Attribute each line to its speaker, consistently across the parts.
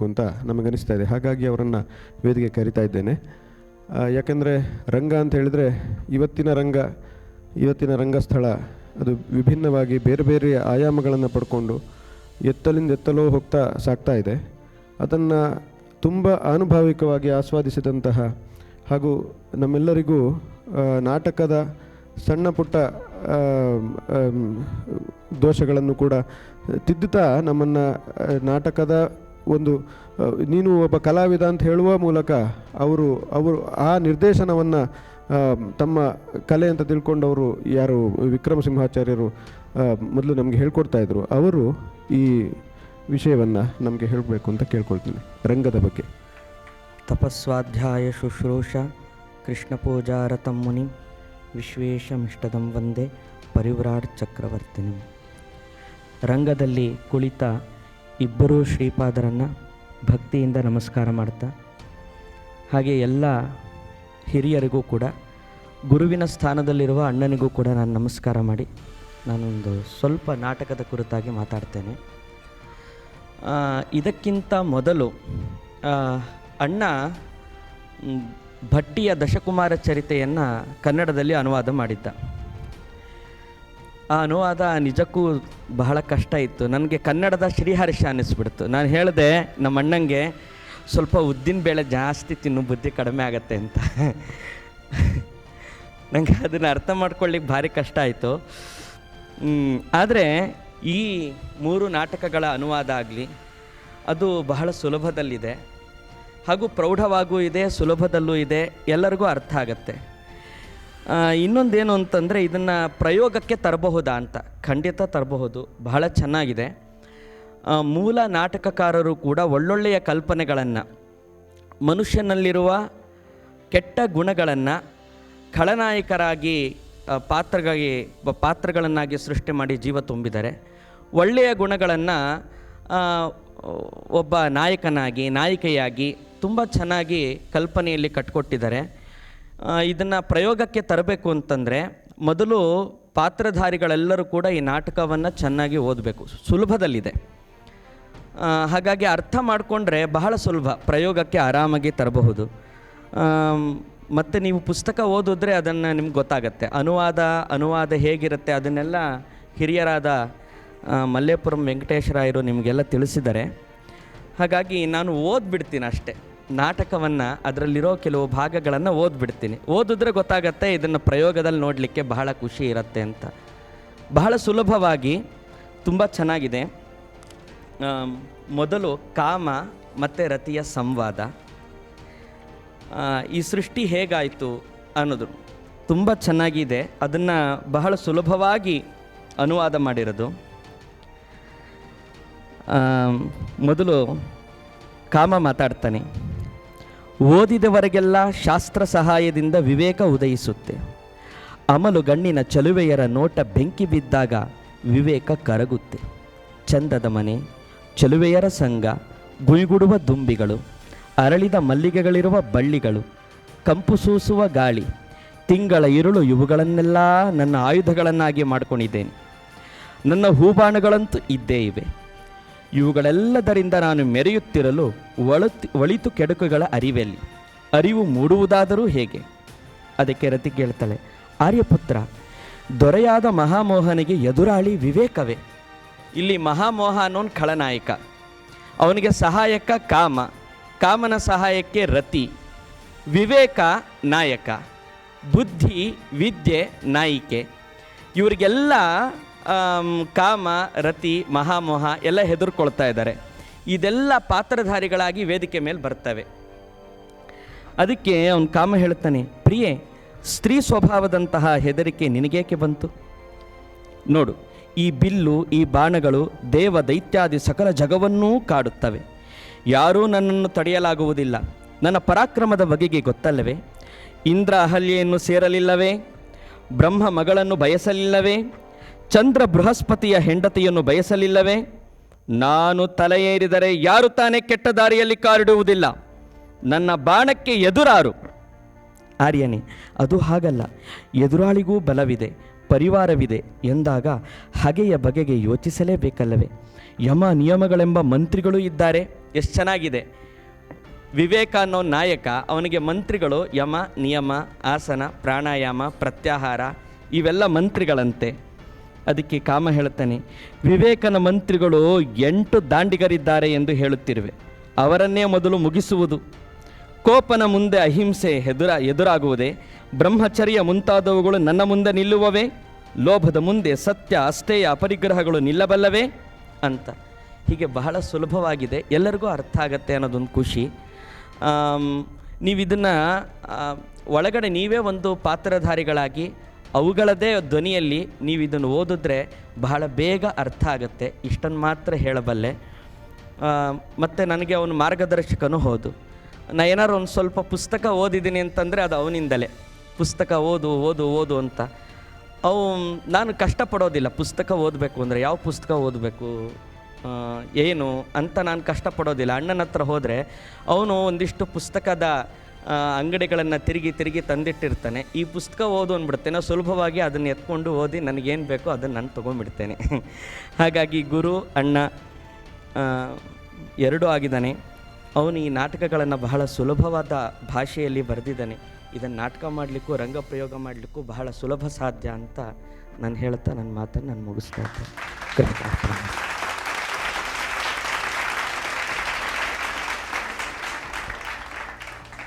Speaker 1: ಅಂತ ನಮಗನಿಸ್ತಾ ಇದೆ. ಹಾಗಾಗಿ ಅವರನ್ನು ವೇದಿಕೆ ಕರಿತಾ ಇದ್ದೇನೆ. ಯಾಕೆಂದರೆ ರಂಗ ಅಂತ ಹೇಳಿದರೆ ಇವತ್ತಿನ ರಂಗಸ್ಥಳ ಅದು ವಿಭಿನ್ನವಾಗಿ ಬೇರೆ ಬೇರೆ ಆಯಾಮಗಳನ್ನು ಪಡ್ಕೊಂಡು ಎತ್ತಲೋ ಹೋಗ್ತಾ ಸಾಗ್ತಾ ಇದೆ. ಅದನ್ನು ತುಂಬ ಆನುಭಾವಿಕವಾಗಿ ಆಸ್ವಾದಿಸಿದಂತಹ ಹಾಗೂ ನಮ್ಮೆಲ್ಲರಿಗೂ ನಾಟಕದ ಸಣ್ಣ ಪುಟ್ಟ ದೋಷಗಳನ್ನು ಕೂಡ ತಿದ್ದುತ್ತಾ ನಮ್ಮನ್ನು ನಾಟಕದ ಒಂದು ನೀನು ಒಬ್ಬ ಕಲಾವಿದ ಅಂತ ಹೇಳುವ ಮೂಲಕ ಅವರು ಆ ನಿರ್ದೇಶನವನ್ನು ತಮ್ಮ ಕಲೆ ಅಂತ ತಿಳ್ಕೊಂಡವರು ಯಾರು ವಿಕ್ರಮ ಸಿಂಹಾಚಾರ್ಯರು ಮೊದಲು ನಮಗೆ ಹೇಳ್ಕೊಡ್ತಾ ಇದ್ರು, ಅವರು ಈ ವಿಷಯವನ್ನು ನಮಗೆ ಹೇಳಬೇಕು ಅಂತ ಕೇಳ್ಕೊಳ್ತೀನಿ. ರಂಗದ ಬಗ್ಗೆ
Speaker 2: ತಪಸ್ವಾಧ್ಯಾಯ ಶುಶ್ರೂಷ ಕೃಷ್ಣ ಪೂಜಾರತಂ ಮುನಿ ವಿಶ್ವೇಶಮಿಷ್ಟದಂ ವಂದೇ ಪರಿವ್ರಾಟ್ ಚಕ್ರವರ್ತಿನಿ. ರಂಗದಲ್ಲಿ ಕುಳಿತ ಇಬ್ಬರೂ ಶ್ರೀಪಾದರನ್ನು ಭಕ್ತಿಯಿಂದ ನಮಸ್ಕಾರ ಮಾಡ್ತಾ, ಹಾಗೆ ಎಲ್ಲ ಹಿರಿಯರಿಗೂ ಕೂಡ ಗುರುವಿನ ಸ್ಥಾನದಲ್ಲಿರುವ ಅಣ್ಣನಿಗೂ ಕೂಡ ನಾನು ನಮಸ್ಕಾರ ಮಾಡಿ ನಾನೊಂದು ಸ್ವಲ್ಪ ನಾಟಕದ ಕುರಿತಾಗಿ ಮಾತಾಡ್ತೇನೆ. ಇದಕ್ಕಿಂತ ಮೊದಲು ಅಣ್ಣ ಭಟ್ಟಿಯ ದಶಕುಮಾರ ಚರಿತೆಯನ್ನು ಕನ್ನಡದಲ್ಲಿ ಅನುವಾದ ಮಾಡಿದ್ದ. ಆ ಅನುವಾದ ನಿಜಕ್ಕೂ ಬಹಳ ಕಷ್ಟ ಇತ್ತು. ನನಗೆ ಕನ್ನಡದ ಶ್ರೀಹರ್ಷ ಅನ್ನಿಸ್ಬಿಡ್ತು. ನಾನು ಹೇಳಿದೆ ನಮ್ಮ ಅಣ್ಣಂಗೆ, ಸ್ವಲ್ಪ ಉದ್ದಿನ ಬೇಳೆ ಜಾಸ್ತಿ ತಿನ್ನು, ಬುದ್ಧಿ ಕಡಿಮೆ ಆಗತ್ತೆ ಅಂತ. ನನಗೆ ಅದನ್ನು ಅರ್ಥ ಮಾಡ್ಕೊಳ್ಳಿಕ್ಕೆ ಭಾರಿ ಕಷ್ಟ ಆಯಿತು. ಆದರೆ ಈ 3 ನಾಟಕಗಳ ಅನುವಾದ ಆಗಲಿ, ಅದು ಬಹಳ ಸುಲಭದಲ್ಲಿದೆ, ಹಾಗೂ ಪ್ರೌಢವಾಗೂ ಇದೆ, ಸುಲಭದಲ್ಲೂ ಇದೆ, ಎಲ್ಲರಿಗೂ ಅರ್ಥ ಆಗತ್ತೆ. ಇನ್ನೊಂದೇನು ಅಂತಂದರೆ, ಇದನ್ನು ಪ್ರಯೋಗಕ್ಕೆ ತರಬಹುದಾ ಅಂತ. ಖಂಡಿತ ತರಬಹುದು, ಬಹಳ ಚೆನ್ನಾಗಿದೆ. ಮೂಲ ನಾಟಕಕಾರರು ಕೂಡ ಒಳ್ಳೊಳ್ಳೆಯ ಕಲ್ಪನೆಗಳನ್ನು, ಮನುಷ್ಯನಲ್ಲಿರುವ ಕೆಟ್ಟ ಗುಣಗಳನ್ನು ಖಳನಾಯಕರಾಗಿ ಪಾತ್ರಗಳನ್ನಾಗಿ ಸೃಷ್ಟಿ ಮಾಡಿ ಜೀವ ತುಂಬಿದ್ದಾರೆ. ಒಳ್ಳೆಯ ಗುಣಗಳನ್ನು ಒಬ್ಬ ನಾಯಕಿಯಾಗಿ ತುಂಬ ಚೆನ್ನಾಗಿ ಕಲ್ಪನೆಯಲ್ಲಿ ಕಟ್ಕೊಟ್ಟಿದ್ದಾರೆ. ಇದನ್ನು ಪ್ರಯೋಗಕ್ಕೆ ತರಬೇಕು ಅಂತಂದರೆ ಮೊದಲು ಪಾತ್ರಧಾರಿಗಳೆಲ್ಲರೂ ಕೂಡ ಈ ನಾಟಕವನ್ನು ಚೆನ್ನಾಗಿ ಓದಬೇಕು. ಸುಲಭದಲ್ಲಿದೆ, ಹಾಗಾಗಿ ಅರ್ಥ ಮಾಡಿಕೊಂಡ್ರೆ ಬಹಳ ಸುಲಭ, ಪ್ರಯೋಗಕ್ಕೆ ಆರಾಮಾಗಿ ತರಬಹುದು. ಮತ್ತು ನೀವು ಪುಸ್ತಕ ಓದಿದ್ರೆ ಅದನ್ನು ನಿಮ್ಗೆ ಗೊತ್ತಾಗತ್ತೆ. ಅನುವಾದ ಹೇಗಿರುತ್ತೆ ಅದನ್ನೆಲ್ಲ ಹಿರಿಯರಾದ ಮಲ್ಲೇಪುರಂ ವೆಂಕಟೇಶ್ವರಾಯರು ನಿಮಗೆಲ್ಲ ತಿಳಿಸಿದ್ದಾರೆ. ಹಾಗಾಗಿ ನಾನು ಓದ್ಬಿಡ್ತೀನಿ ಅಷ್ಟೇ ನಾಟಕವನ್ನು, ಅದರಲ್ಲಿರೋ ಕೆಲವು ಭಾಗಗಳನ್ನು ಓದ್ಬಿಡ್ತೀನಿ. ಓದಿದ್ರೆ ಗೊತ್ತಾಗತ್ತೆ ಇದನ್ನು ಪ್ರಯೋಗದಲ್ಲಿ ನೋಡಲಿಕ್ಕೆ ಬಹಳ ಖುಷಿ ಇರುತ್ತೆ ಅಂತ. ಬಹಳ ಸುಲಭವಾಗಿ ತುಂಬ ಚೆನ್ನಾಗಿದೆ. ಮೊದಲು ಕಾಮ ಮತ್ತು ರತಿಯ ಸಂವಾದ. ಈ ಸೃಷ್ಟಿ ಹೇಗಾಯಿತು ಅನ್ನೋದು ತುಂಬ ಚೆನ್ನಾಗಿದೆ. ಅದನ್ನು ಬಹಳ ಸುಲಭವಾಗಿ ಅನುವಾದ ಮಾಡಿರೋದು. ಮೊದಲು ಕಾಮ ಮಾತಾಡ್ತಾನೆ. ಓದಿದವರೆಗೆಲ್ಲ ಶಾಸ್ತ್ರ ಸಹಾಯದಿಂದ ವಿವೇಕ ಉದಯಿಸುತ್ತೆ. ಅಮಲು ಗಣ್ಣಿನ ಚಲುವೆಯರ ನೋಟ ಬೆಂಕಿ ಬಿದ್ದಾಗ ವಿವೇಕ ಕರಗುತ್ತೆ. ಚಂದದ ಮನೆ, ಚಲುವೆಯರ ಸಂಘ, ಗುಯ್ಗುಡುವ ದುಂಬಿಗಳು, ಅರಳಿದ ಮಲ್ಲಿಗೆಗಳಿರುವ ಬಳ್ಳಿಗಳು, ಕಂಪು ಸೂಸುವ ಗಾಳಿ, ತಿಂಗಳ ಇರುಳು, ಇವುಗಳನ್ನೆಲ್ಲ ನನ್ನ ಆಯುಧಗಳನ್ನಾಗಿ ಮಾಡ್ಕೊಂಡಿದ್ದೇನೆ. ನನ್ನ ಹೂಬಾಣಗಳಂತೂ ಇದ್ದೇ ಇವೆ. ಇವುಗಳೆಲ್ಲದರಿಂದ ನಾನು ಮೆರೆಯುತ್ತಿರಲು ಒಳಿತು ಕೆಡುಕುಗಳ ಅರಿವೆಲ್ಲಿ? ಅರಿವು ಮೂಡುವುದಾದರೂ ಹೇಗೆ? ಅದಕ್ಕೆ ರತಿ ಕೇಳ್ತಾಳೆ, ಆರ್ಯಪುತ್ರ, ದೊರೆಯಾದ ಮಹಾಮೋಹನಿಗೆ ಎದುರಾಳಿ ವಿವೇಕವೇ. ಇಲ್ಲಿ ಮಹಾಮೋಹ ಅನ್ನೋನು ಖಳನಾಯಕ, ಅವನಿಗೆ ಸಹಾಯಕ ಕಾಮ, ಕಾಮನ ಸಹಾಯಕ್ಕೆ ರತಿ, ವಿವೇಕ ನಾಯಕ, ಬುದ್ಧಿ ವಿದ್ಯೆ ನಾಯಿಕೆ. ಇವರಿಗೆಲ್ಲ ಕಾಮ, ರತಿ, ಮಹಾಮೋಹ ಎಲ್ಲ ಹೆದರ್ಕೊಳ್ತಾ ಇದ್ದಾರೆ. ಇದೆಲ್ಲ ಪಾತ್ರಧಾರಿಗಳಾಗಿ ವೇದಿಕೆ ಮೇಲೆ ಬರ್ತವೆ. ಅದಕ್ಕೆ ಅವನು ಕಾಮ ಹೇಳ್ತಾನೆ, ಪ್ರಿಯೆ, ಸ್ತ್ರೀ ಸ್ವಭಾವದಂತಹ ಹೆದರಿಕೆ ನಿನಗೇಕೆ ಬಂತು? ನೋಡು, ಈ ಬಿಲ್ಲು, ಈ ಬಾಣಗಳು ದೇವ ದೈತ್ಯಾದಿ ಸಕಲ ಜಗವನ್ನೂ ಕಾಡುತ್ತವೆ. ಯಾರೂ ನನ್ನನ್ನು ತಡೆಯಲಾಗುವುದಿಲ್ಲ. ನನ್ನ ಪರಾಕ್ರಮದ ಬಗೆಗೆ ಗೊತ್ತಲ್ಲವೇ? ಇಂದ್ರ ಅಹಲ್ಯೆಯನ್ನು ಸೇರಲಿಲ್ಲವೇ? ಬ್ರಹ್ಮ ಮಗಳನ್ನು ಬಯಸಲಿಲ್ಲವೇ? ಚಂದ್ರ ಬೃಹಸ್ಪತಿಯ ಹೆಂಡತಿಯನ್ನು ಬಯಸಲಿಲ್ಲವೇ? ನಾನು ತಲೆ ಏರಿದರೆ ಯಾರು ತಾನೇ ಕೆಟ್ಟ ದಾರಿಯಲ್ಲಿ ಕಾರಿಡುವುದಿಲ್ಲ. ನನ್ನ ಬಾಣಕ್ಕೆ ಎದುರಾರು. ಆರ್ಯನೇ, ಅದು ಹಾಗಲ್ಲ. ಎದುರಾಳಿಗೂ ಬಲವಿದೆ, ಪರಿವಾರವಿದೆ ಎಂದಾಗ ಹಗೆಯ ಬಗೆಗೆ ಯೋಚಿಸಲೇಬೇಕಲ್ಲವೇ? ಯಮ ನಿಯಮಗಳೆಂಬ ಮಂತ್ರಿಗಳು ಇದ್ದಾರೆ. ಎಷ್ಟು ಚೆನ್ನಾಗಿದೆ. ವಿವೇಕ ಅನ್ನೋ ನಾಯಕ, ಅವನಿಗೆ ಮಂತ್ರಿಗಳು ಯಮ, ನಿಯಮ, ಆಸನ, ಪ್ರಾಣಾಯಾಮ, ಪ್ರತ್ಯಾಹಾರ ಇವೆಲ್ಲ ಮಂತ್ರಿಗಳಂತೆ. ಅದಕ್ಕೆ ಕಾಮ ಹೇಳ್ತಾನೆ, ವಿವೇಕನ ಮಂತ್ರಿಗಳು 8 ದಾಂಡಿಗರಿದ್ದಾರೆ ಎಂದು ಹೇಳುತ್ತಿರುವೆ, ಅವರನ್ನೇ ಮೊದಲು ಮುಗಿಸುವುದು. ಕೋಪನ ಮುಂದೆ ಅಹಿಂಸೆ ಎದುರಾಗುವುದೇ, ಬ್ರಹ್ಮಚರ್ಯ ಮುಂತಾದವುಗಳು ನನ್ನ ಮುಂದೆ ನಿಲ್ಲುವವೇ, ಲೋಭದ ಮುಂದೆ ಸತ್ಯ ಅಸ್ಥೇಯ ಅಪರಿಗ್ರಹಗಳು ನಿಲ್ಲಬಲ್ಲವೇ ಅಂತ. ಹೀಗೆ ಬಹಳ ಸುಲಭವಾಗಿದೆ, ಎಲ್ಲರಿಗೂ ಅರ್ಥ ಆಗತ್ತೆ ಅನ್ನೋದೊಂದು ಖುಷಿ. ನೀವು ಇದನ್ನು ಒಳಗಡೆ ನೀವೇ ಒಂದು ಪಾತ್ರಧಾರಿಗಳಾಗಿ ಅವುಗಳದೇ ಧ್ವನಿಯಲ್ಲಿ ನೀವು ಇದನ್ನು ಓದಿದ್ರೆ ಬಹಳ ಬೇಗ ಅರ್ಥ ಆಗುತ್ತೆ. ಇಷ್ಟನ್ನು ಮಾತ್ರ ಹೇಳಬಲ್ಲೆ. ಮತ್ತು ನನಗೆ ಅವನು ಮಾರ್ಗದರ್ಶಕನೂ ಹೌದು. ನಾ ಏನಾದ್ರು ಒಂದು ಸ್ವಲ್ಪ ಪುಸ್ತಕ ಓದಿದ್ದೀನಿ ಅಂತಂದರೆ ಅದು ಅವನಿಂದಲೇ. ಪುಸ್ತಕ ಓದು ಓದು ಓದು ಅಂತ ನಾನು ಕಷ್ಟಪಡೋದಿಲ್ಲ. ಪುಸ್ತಕ ಓದಬೇಕು ಅಂದರೆ ಯಾವ ಪುಸ್ತಕ ಓದಬೇಕು ಏನು ಅಂತ ನಾನು ಕಷ್ಟಪಡೋದಿಲ್ಲ. ಅಣ್ಣನ ಹತ್ರ ಹೋದರೆ ಅವನು ಒಂದಿಷ್ಟು ಪುಸ್ತಕದ ಅಂಗಡಿಗಳನ್ನು ತಿರುಗಿ ತಂದಿಟ್ಟಿರ್ತಾನೆ. ಈ ಪುಸ್ತಕ ಓದು ಅಂದ್ಬಿಡ್ತೇನೆ, ಸುಲಭವಾಗಿ ಅದನ್ನು ಎತ್ಕೊಂಡು ಓದಿ ನನಗೇನು ಬೇಕೋ ಅದನ್ನು ನಾನು ತೊಗೊಂಡ್ಬಿಡ್ತೇನೆ. ಹಾಗಾಗಿ ಗುರು ಅಣ್ಣ ಎರಡೂ ಆಗಿದ್ದಾನೆ. ಅವನು ಈ ನಾಟಕಗಳನ್ನು ಬಹಳ ಸುಲಭವಾದ ಭಾಷೆಯಲ್ಲಿ ಬರೆದಿದ್ದಾನೆ. ಇದನ್ನು ನಾಟಕ ಮಾಡಲಿಕ್ಕೂ ರಂಗಪ್ರಯೋಗ ಮಾಡಲಿಕ್ಕೂ ಬಹಳ ಸುಲಭ ಸಾಧ್ಯ ಅಂತ ನಾನು ಹೇಳ್ತಾ ನನ್ನ ಮಾತನ್ನು ನಾನು ಮುಗಿಸ್ತಾ ಇದ್ದೇನೆ.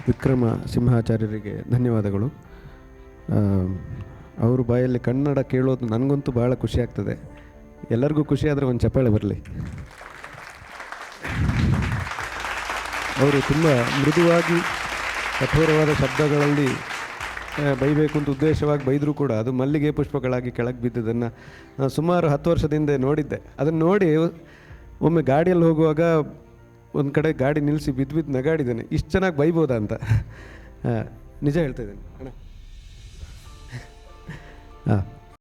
Speaker 1: ವಿಕ್ರಮ ಸಿಂಹಾಚಾರ್ಯರಿಗೆ ಧನ್ಯವಾದಗಳು. ಅವರು ಬಾಯಲ್ಲಿ ಕನ್ನಡ ಕೇಳೋದು ನನಗಂತೂ ಭಾಳ ಖುಷಿ ಆಗ್ತದೆ. ಎಲ್ಲರಿಗೂ ಖುಷಿ ಆದರೆ ಒಂದು ಚಪ್ಪಾಳೆ ಬರಲಿ. ಅವರು ತುಂಬ ಮೃದುವಾಗಿ ಕಠೋರವಾದ ಶಬ್ದಗಳಲ್ಲಿ ಬೈಬೇಕು ಅಂತ ಉದ್ದೇಶವಾಗಿ ಬೈದರೂ ಕೂಡ ಅದು ಮಲ್ಲಿಗೆ ಪುಷ್ಪಗಳಾಗಿ ಕೆಳಗೆ ಬಿದ್ದದನ್ನು ಸುಮಾರು 10 ವರ್ಷದಿಂದ ನೋಡಿದ್ದೆ. ಅದನ್ನು ನೋಡಿ ಒಮ್ಮೆ ಗಾಡಿಯಲ್ಲಿ ಹೋಗುವಾಗ ಒಂದು ಕಡೆ ಗಾಡಿ ನಿಲ್ಲಿಸಿ ಬಿದ್ದು ನಗಾಡಿದ್ದೇನೆ, ಇಷ್ಟು ಚೆನ್ನಾಗಿ ಬೈಬೋದಾ ಅಂತ. ನಿಜ ಹೇಳ್ತಾ ಇದ್ದೇನೆ ಅಣ್ಣ. ಹಾಂ